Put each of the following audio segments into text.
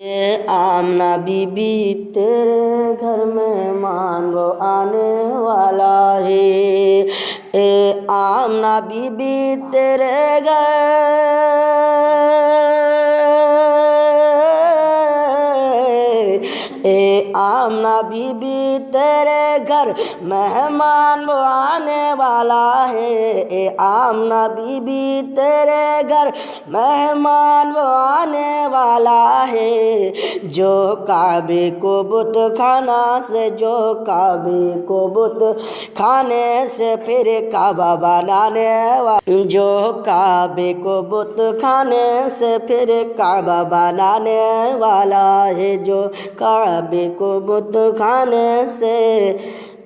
A Amna be be تیرے گھر مہمان وہ آنے والا ہے۔ اے آمنہ بی بی تیرے گھر اے آمنہ بی بی تیرے گھر مہمان وہ آنے والا ہے۔ اے آمنہ بی بی تیرے گھر مہمان وہ آنے والا ہے۔ جو کعبے کو بت خانہ سے جو کعبے کو بت خانے سے پھر کعبہ بنانے والا جو کعبے کو بت خانے سے پھر کعبہ بنانے والا ہے۔ جو کعبے کو بت خانے سے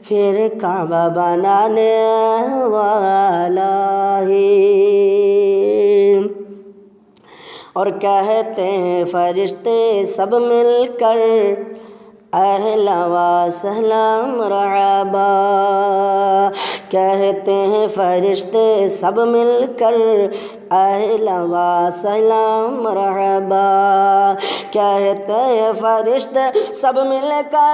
پھر کعبہ بنانے والا ہے۔ اور کہتے ہیں فرشتے سب مل کر اہلا و سہلا مرحبا۔ کہتے ہیں فرشتے سب مل کر اہلا و سہلا مرحبا۔ کہتے ہیں فرشتے سب مل کر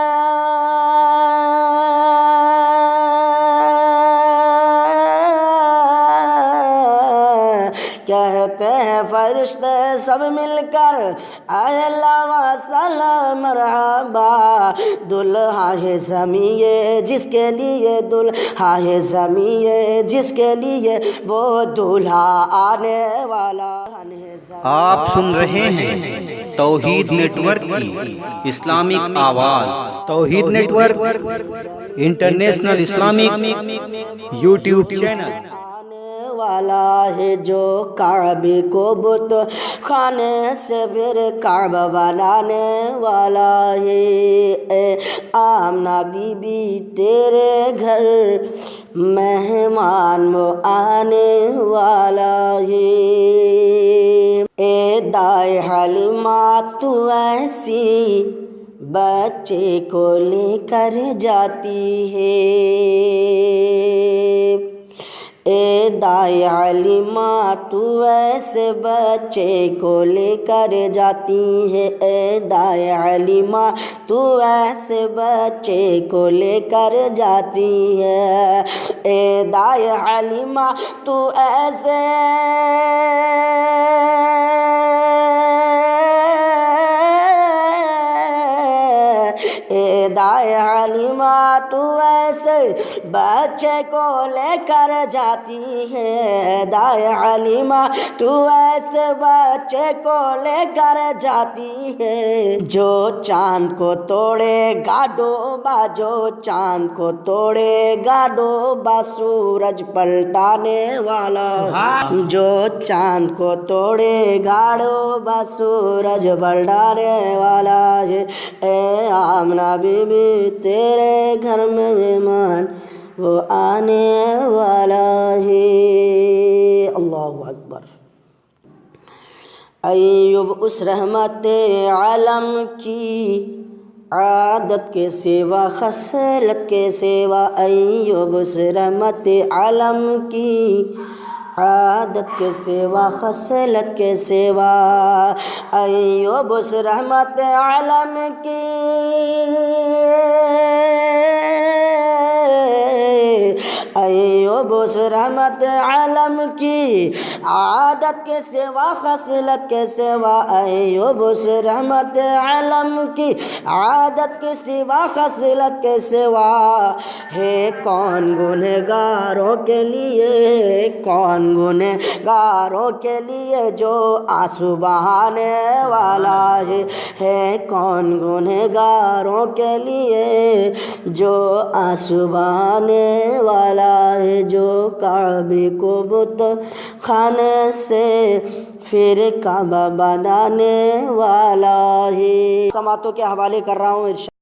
کہتے ہیں فرشتے سب مل کر اہلا و سہلا مرحبا۔ دلہا ہے زمیں جس کے لیے دلہا ہے زمیں جس کے لیے وہ دلہا آنے والا ہے۔ آپ سن رہے ہیں توحید نیٹ ورک کی اسلامک آواز۔ Tawheed network international Islamic YouTube channel والا ہے۔ جو کعبے کو بت خانے سے پھر کعبہ بنانے والا ہے۔ اے آمنہ بی بی تیرے گھر مہمان وہ آنے والا ہے۔ اے دائے حلیمہ تو ایسی بچے کو لے کر جاتی ہے۔ اے دائے حلیمہ تو ایسے بچے کو لے کر جاتی ہے۔ اے دائے حلیمہ تو ایسے بچے کو لے کر جاتی ہے۔ اے دائے حلیمہ تو ایسے اے دائے حلیمہ تو ایسے بچے کو لے کر جاتی ہے۔ دائے حلیمہ تو ایسے بچے کو لے کر جاتی ہے۔ جو چاند کو توڑے گا ڈوبا جو چاند کو توڑے گا ڈوبا سورج پلٹانے والا۔ جو چاند کو توڑے گا ڈوبا سورج پلٹانے والا ہے۔ اے آمنہ بی بی تیرے گھر میں مہمان وہ آنے والا ہے۔ اللہ اکبر۔ ایوب اس رحمت عالم کی عادت کے سوا خصلت کے سوا ایوب اس رحمت عالم کی عادت کے سوا خصلت کے سوا ایوب اس رحمت عالم کی ایوب اس رحمت عالم کی عادت کے سوا خصلت کے سوا ایوب اس رحمت عالم کی عادت کے سوا خصلت کے سوا ہے۔ کون گنہگاروں کے لیے کون گنہگاروں کے لیے جو آنسو بہانے والا ہے۔ کون گنہگاروں کے لیے جو آنسو بہانے والا ہے۔ جو کعبے کو بت خانے سے پھر کعبہ بنانے والا ہے۔ سماعتوں کے حوالے کر رہا ہوں۔